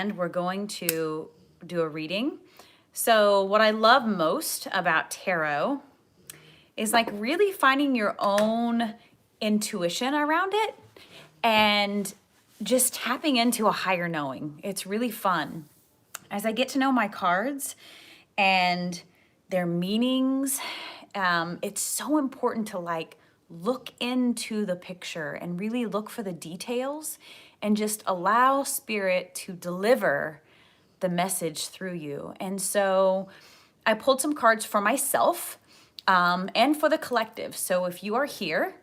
and we're going to do a reading. So what I love most about tarot is like really finding your own intuition around it and just tapping into a higher knowing. It's really fun. As I get to know my cards and their meanings, it's so important to like look into the picture and really look for the details and just allow spirit to deliver the message through you. And so I pulled some cards for myself and for the collective. So if you are here,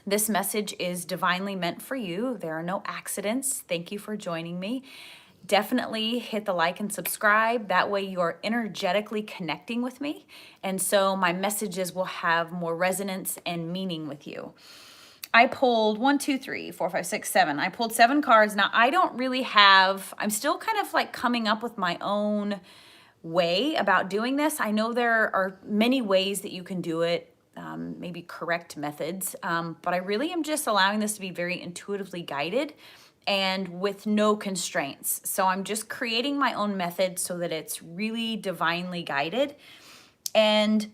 this message is divinely meant for you. There are no accidents. Thank you for joining me. Definitely hit the like and subscribe. That way you are energetically connecting with me. And so my messages will have more resonance and meaning with you. I pulled 1, 2, 3, 4, 5, 6, 7. I pulled 7 cards. Now I don't really have, I'm still kind of like coming up with my own way about doing this. I know there are many ways that you can do it, maybe correct methods, but I really am just allowing this to be very intuitively guided and with no constraints. So I'm just creating my own method so that it's really divinely guided. And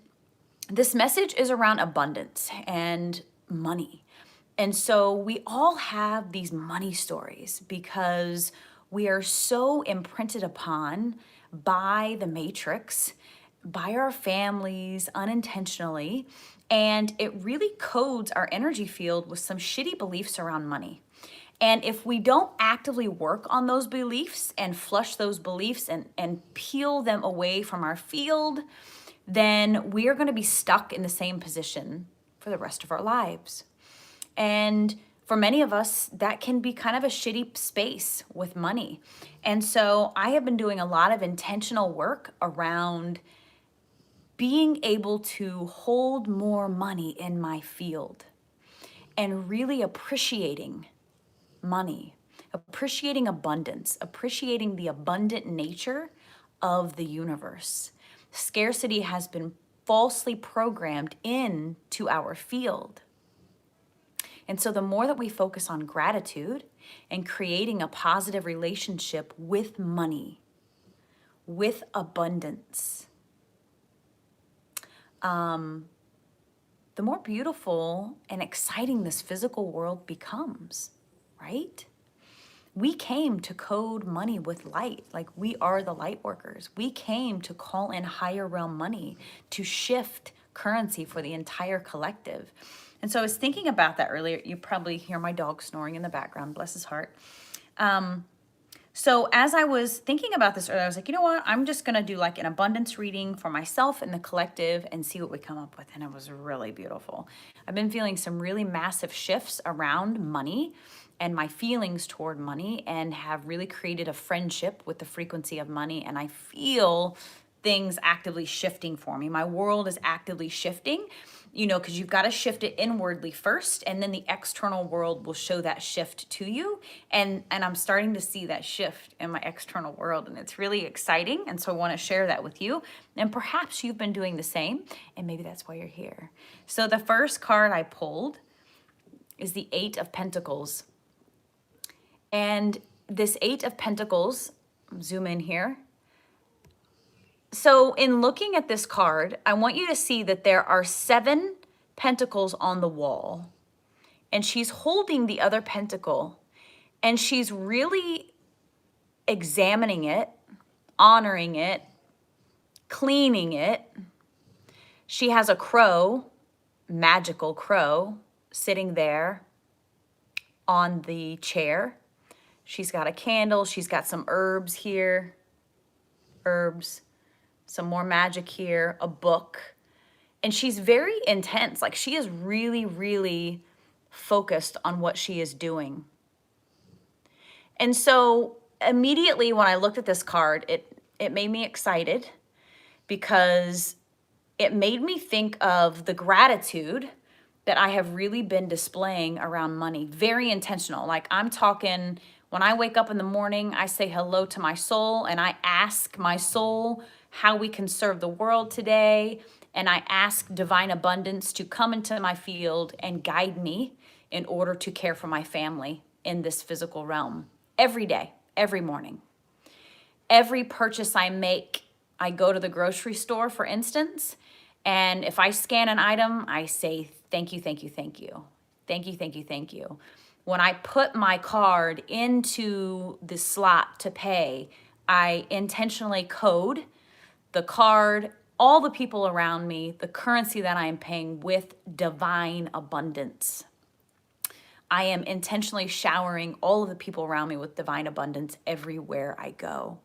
this message is around abundance and money. And so we all have these money stories because we are so imprinted upon by the matrix, by our families unintentionally, and it really codes our energy field with some shitty beliefs around money. And if we don't actively work on those beliefs and flush those beliefs and peel them away from our field, then we are going to be stuck in the same position for the rest of our lives. And for many of us, that can be kind of a shitty space with money. And so I have been doing a lot of intentional work around being able to hold more money in my field and really appreciating money, appreciating abundance, appreciating the abundant nature of the universe. Scarcity has been falsely programmed into our field. And so the more that we focus on gratitude and creating a positive relationship with money, with abundance, the more beautiful and exciting this physical world becomes, right? We came to code money with light, like we are the light workers. We came to call in higher realm money to shift currency for the entire collective. And so I was thinking about that earlier. You probably hear my dog snoring in the background, bless his heart. So as I was thinking about this earlier, I was like, you know what? I'm just going to do like an abundance reading for myself and the collective and see what we come up with. And it was really beautiful. I've been feeling some really massive shifts around money and my feelings toward money, and have really created a friendship with the frequency of money. And I feel things actively shifting for me. My world is actively shifting, you know, because you've got to shift it inwardly first, and then the external world will show that shift to you. And I'm starting to see that shift in my external world, and it's really exciting. And so I want to share that with you. And perhaps you've been doing the same, and maybe that's why you're here. So the first card I pulled is the 8 of Pentacles. And this 8 of Pentacles, zoom in here. So in looking at this card, I want you to see that there are 7 pentacles on the wall. And she's holding the other pentacle. And she's really examining it, honoring it, cleaning it. She has a crow, magical crow, sitting there on the chair. She's got a candle. She's got some herbs here. Herbs. Some more magic here. A book. And she's very intense. Like she is really, really focused on what she is doing. And so immediately when I looked at this card, it made me excited because it made me think of the gratitude that I have really been displaying around money. Very intentional. Like I'm talking, when I wake up in the morning, I say hello to my soul and I ask my soul how we can serve the world today. And I ask divine abundance to come into my field and guide me in order to care for my family in this physical realm every day, every morning. every purchase I make, I go to the grocery store, for instance, and if I scan an item, I say, thank you, thank you, thank you. Thank you, thank you, thank you. When I put my card into the slot to pay, I intentionally code the card, all the people around me, the currency that I am paying with divine abundance. I am intentionally showering all of the people around me with divine abundance everywhere I go.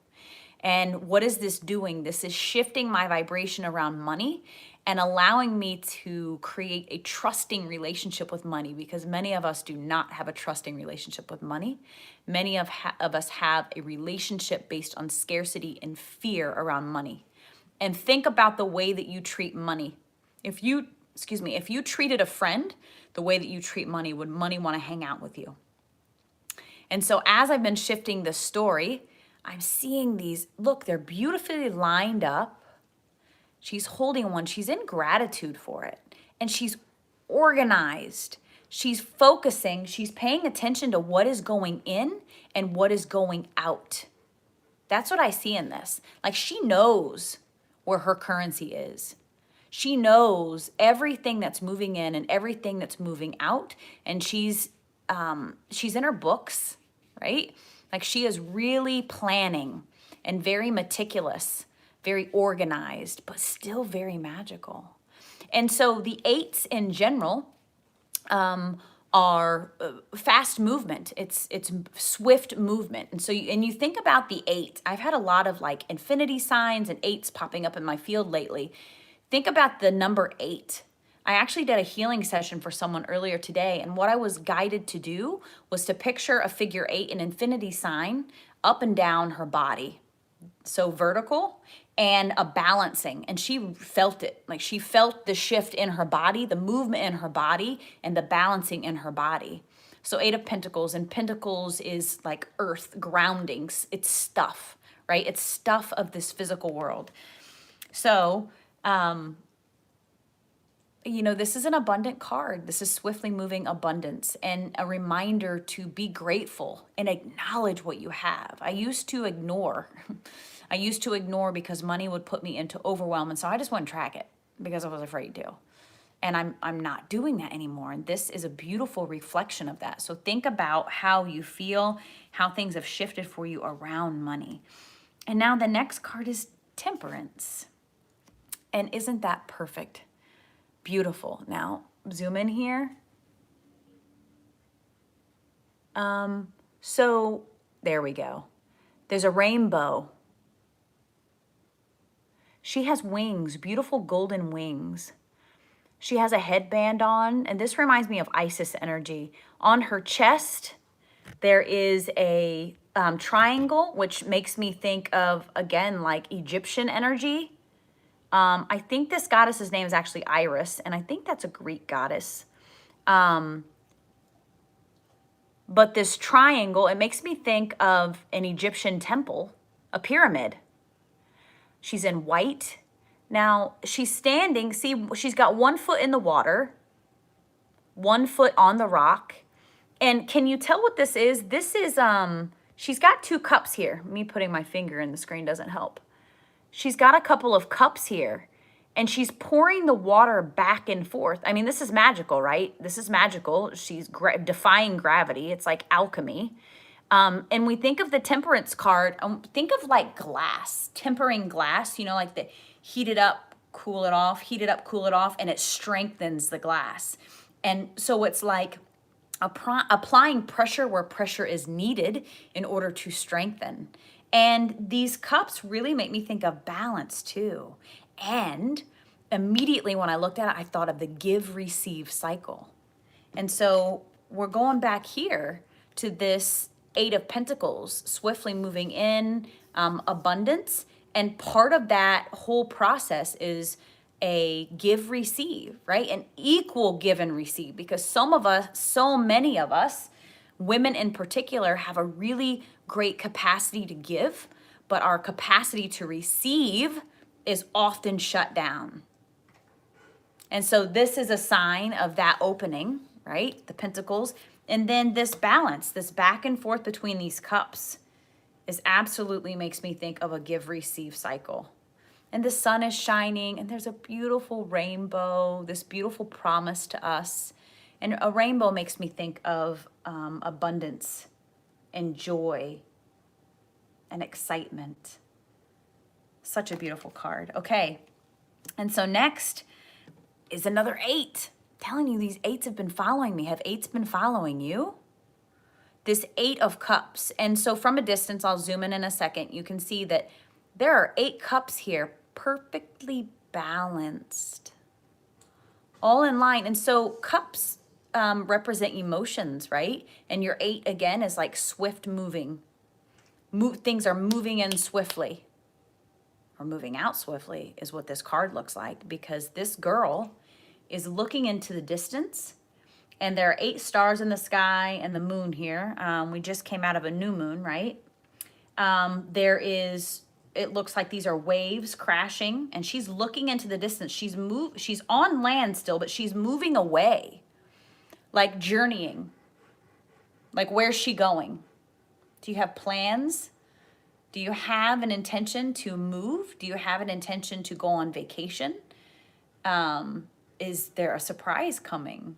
And what is this doing? This is shifting my vibration around money and allowing me to create a trusting relationship with money, because many of us do not have a trusting relationship with money. Many of us have a relationship based on scarcity and fear around money. And think about the way that you treat money. If you treated a friend the way that you treat money, would money want to hang out with you? And so as I've been shifting the story, I'm seeing these, look, they're beautifully lined up. She's holding one. She's in gratitude for it. And she's organized. She's focusing. She's paying attention to what is going in and what is going out. That's what I see in this. Like, she knows where her currency is. She knows everything that's moving in and everything that's moving out. And she's in her books, right? Like, she is really planning and very meticulous, very organized, but still very magical. And so the eights in general are fast movement. It's swift movement. And so you think about the eight. I've had a lot of like infinity signs and eights popping up in my field lately. Think about the number 8. I actually did a healing session for someone earlier today, and what I was guided to do was to picture a figure 8, an infinity sign, up and down her body. So vertical and a balancing. And she felt it. Like, she felt the shift in her body, the movement in her body, and the balancing in her body. So 8 of Pentacles, and Pentacles is like earth, groundings. It's stuff, right? It's stuff of this physical world. So, this is an abundant card. This is swiftly moving abundance and a reminder to be grateful and acknowledge what you have. I used to ignore because money would put me into overwhelm. And so I just wouldn't track it because I was afraid to. And I'm not doing that anymore. And this is a beautiful reflection of that. So think about how you feel, how things have shifted for you around money. And now the next card is Temperance. And isn't that perfect? Beautiful. Now, zoom in here. So there we go. There's a rainbow. She has wings, beautiful golden wings. She has a headband on, and this reminds me of Isis energy. On her chest, there is a triangle, which makes me think of, again, like Egyptian energy. I think this goddess's name is actually Iris, and I think that's a Greek goddess. But this triangle, it makes me think of an Egyptian temple, a pyramid. She's in white. Now, she's standing. See, she's got 1 foot in the water, 1 foot on the rock. And can you tell what this is? This is, she's got 2 cups here. Me putting my finger in the screen doesn't help. She's got a couple of cups here, and she's pouring the water back and forth. I mean, this is magical, right? This is magical. She's defying gravity. It's like alchemy. And we think of the Temperance card, think of like glass, tempering glass, like the heat it up, cool it off, heat it up, cool it off, and it strengthens the glass. And so it's like applying pressure where pressure is needed in order to strengthen. And these cups really make me think of balance too. And immediately when I looked at it, I thought of the give-receive cycle. And so we're going back here to this 8 of Pentacles, swiftly moving in, abundance. And part of that whole process is a give-receive, right? An equal give and receive, because so many of us, women in particular, have a really great capacity to give, but our capacity to receive is often shut down. And so this is a sign of that opening, right? The Pentacles. And then this balance, this back and forth between these cups. is absolutely makes me think of a give-receive cycle. And the sun is shining, and there's a beautiful rainbow, this beautiful promise to us. And a rainbow makes me think of abundance and joy and excitement. Such a beautiful card. Okay, and so next is another 8. Telling you, these 8s have been following me. Have 8s been following you? This 8 of Cups. And so from a distance, I'll zoom in a second. You can see that there are 8 cups here, perfectly balanced, all in line. And so cups represent emotions, right? And your 8 again is like swift moving. Things are moving in swiftly, or moving out swiftly is what this card looks like, because this girl is looking into the distance, and there are 8 stars in the sky and the moon here. We just came out of a new moon, right? It looks like these are waves crashing, and she's looking into the distance. She's on land still, but she's moving away, like journeying. Like, where's she going? Do you have plans? Do you have an intention to move? Do you have an intention to go on vacation? Is there a surprise coming?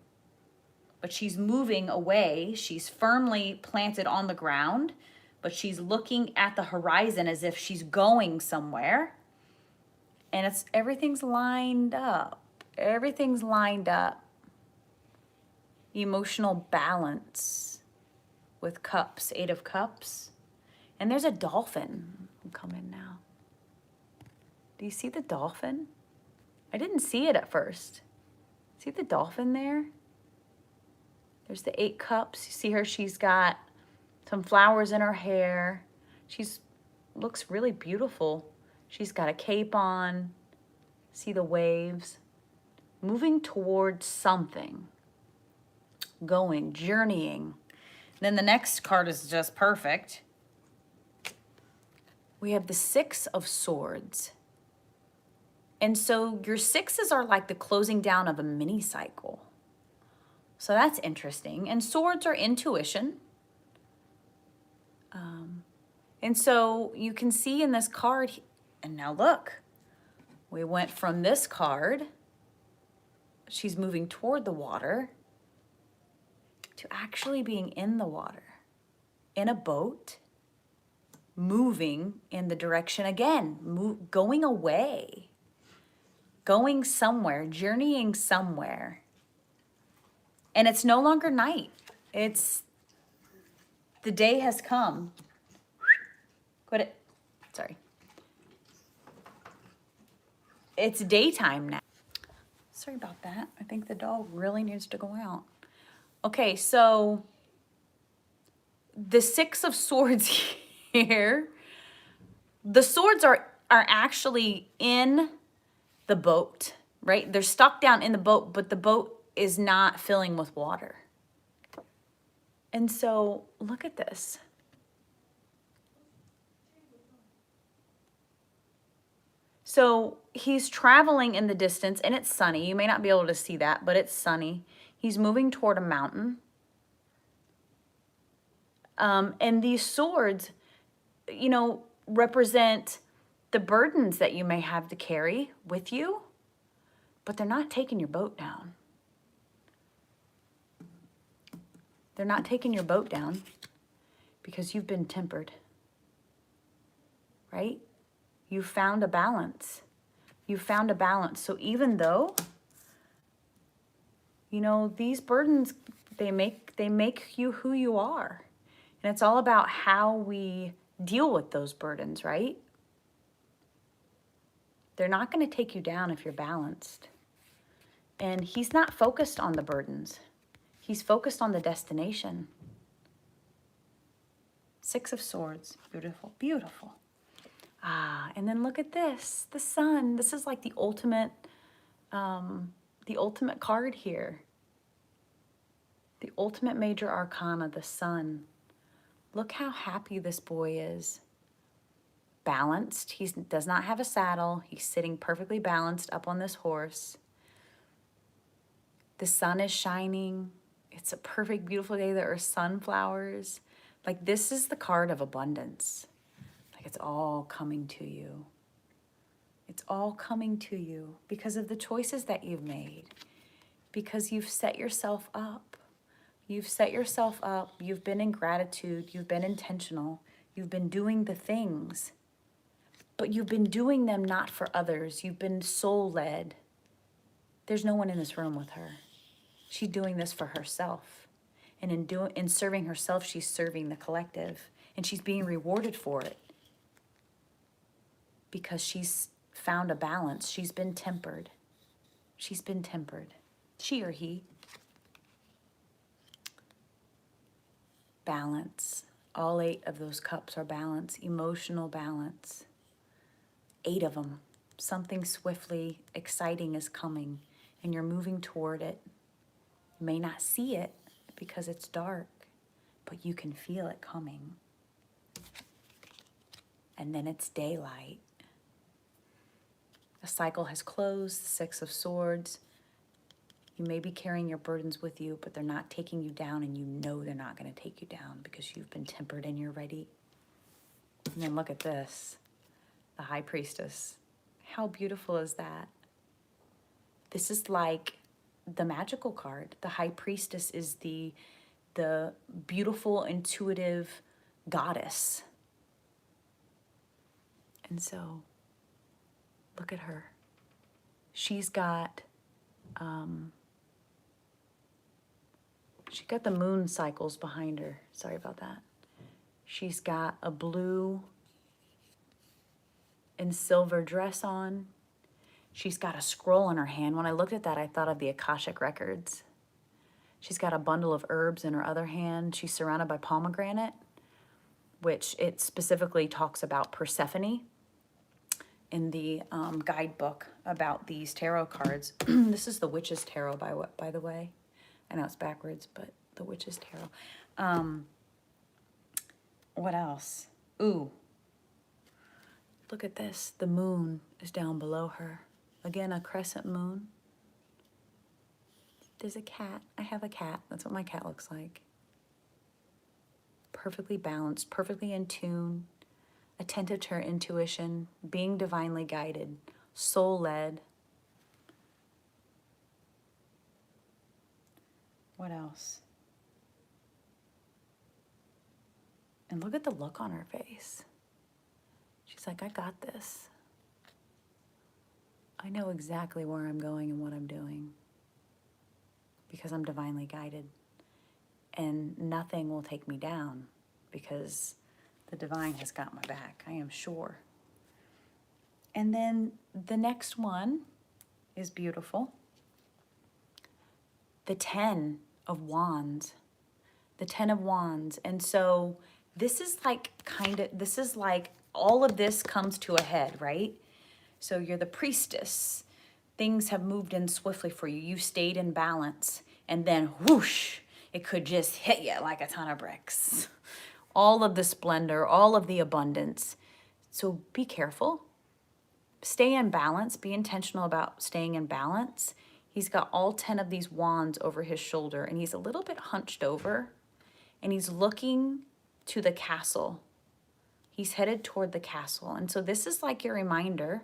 But she's moving away. She's firmly planted on the ground, but she's looking at the horizon as if she's going somewhere. And everything's lined up. Everything's lined up. Emotional balance with cups, 8 of Cups. And there's a dolphin. I'll come in now. Do you see the dolphin? I didn't see it at first. See the dolphin there? There's the 8 cups. You see her, she's got some flowers in her hair. Looks really beautiful. She's got a cape on. See the waves. Moving towards something. Going, journeying. Then the next card is just perfect. We have the 6 of Swords. And so your 6s are like the closing down of a mini cycle. So that's interesting. And swords are intuition. And so you can see in this card, and now look, we went from this card, she's moving toward the water, to actually being in the water, in a boat, moving in the direction again, going away, going somewhere, journeying somewhere. And it's no longer night. The day has come. Sorry. It's daytime now. Sorry about that. I think the dog really needs to go out. Okay, so the 6 of Swords here. The swords are actually in the boat, right? They're stuck down in the boat, but the boat is not filling with water. And so look at this. So he's traveling in the distance, and it's sunny. You may not be able to see that, but it's sunny. He's moving toward a mountain. And these swords, represent the burdens that you may have to carry with you, but they're not taking your boat down. They're not taking your boat down because you've been tempered, right? You found a balance. You found a balance. So even though, these burdens, they make you who you are. And it's all about how we deal with those burdens, right? They're not going to take you down if you're balanced. And he's not focused on the burdens. He's focused on the destination. 6 of Swords. Beautiful, beautiful. And then look at this, the Sun. This is like the ultimate card here. The ultimate major arcana, the Sun. Look how happy this boy is. Balanced. He does not have a saddle. He's sitting perfectly balanced up on this horse. The sun is shining. It's a perfect, beautiful day. There are sunflowers. Like, this is the card of abundance. all coming to you. It's all coming to you because of the choices that you've made, because you've set yourself up. You've set yourself up. You've been in gratitude. You've been intentional. You've been doing the things, but you've been doing them not for others. You've been soul-led. There's no one in this room with her. She's doing this for herself. And in serving herself, she's serving the collective. And she's being rewarded for it because she's found a balance. She's been tempered. She's been tempered. She or he. Balance. All 8 of those cups are balance. Emotional balance. 8 of them. Something swiftly exciting is coming, and you're moving toward it. You may not see it because it's dark, but you can feel it coming. And then it's daylight. The cycle has closed, the 6 of Swords. You may be carrying your burdens with you, but they're not taking you down, and you know they're not going to take you down because you've been tempered and you're ready. And then look at this, the High Priestess. How beautiful is that? This is like the magical card. The High Priestess is the beautiful, intuitive goddess. And so, look at her. She's got the moon cycles behind her. Sorry about that. She's got a blue and silver dress on. She's got a scroll in her hand. When I looked at that, I thought of the Akashic Records. She's got a bundle of herbs in her other hand. She's surrounded by pomegranate, which it specifically talks about Persephone in the guidebook about these tarot cards. This is the Witch's Tarot, by the way. I know it's backwards, but the Witch's Tarot. What else? Ooh. Look at this. The moon is down below her. Again, a crescent moon. There's a cat. I have a cat. That's what my cat looks like. Perfectly balanced, perfectly in tune, attentive to her intuition, being divinely guided, soul-led. What else? And look at the look on her face. She's like, I got this. I know exactly where I'm going and what I'm doing because I'm divinely guided. And nothing will take me down because the divine has got my back, I am sure. And then the next one is beautiful. The 10 of Wands. The 10 of Wands. And so this is like all of this comes to a head, right? So you're the priestess. Things have moved in swiftly for you. You stayed in balance. And then whoosh, it could just hit you like a ton of bricks. All of the splendor, all of the abundance. So be careful. Stay in balance. Be intentional about staying in balance. He's got all 10 of these wands over his shoulder, and he's a little bit hunched over, and he's looking to the castle. He's headed toward the castle. And so this is like your reminder,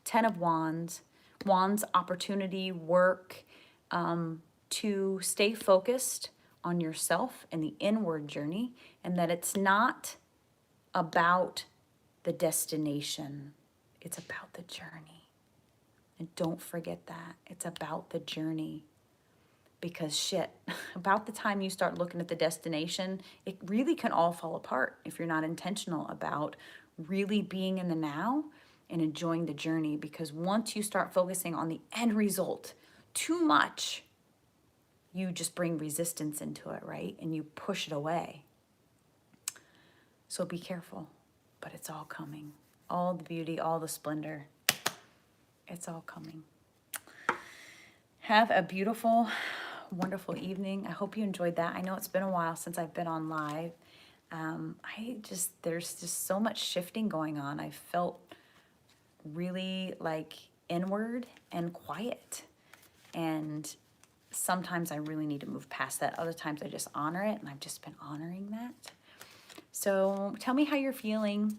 10 of Wands, Wands opportunity, work, to stay focused on yourself and the inward journey, and that it's not about the destination. It's about the journey. And don't forget that. It's about the journey. Because shit, about the time you start looking at the destination, it really can all fall apart if you're not intentional about really being in the now and enjoying the journey. Because once you start focusing on the end result too much, you just bring resistance into it, right? And you push it away. So be careful, but it's all coming. All the beauty, all the splendor, it's all coming. Have a beautiful, wonderful evening. I hope you enjoyed that. I know it's been a while since I've been on live. There's just so much shifting going on. I felt really like inward and quiet. And sometimes I really need to move past that. Other times I just honor it, and I've just been honoring that. So tell me how you're feeling.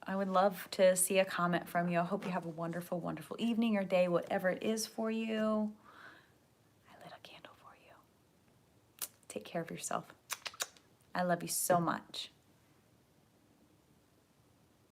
I would love to see a comment from you. I hope you have a wonderful, wonderful evening or day, whatever it is for you. I lit a candle for you. Take care of yourself. I love you so much.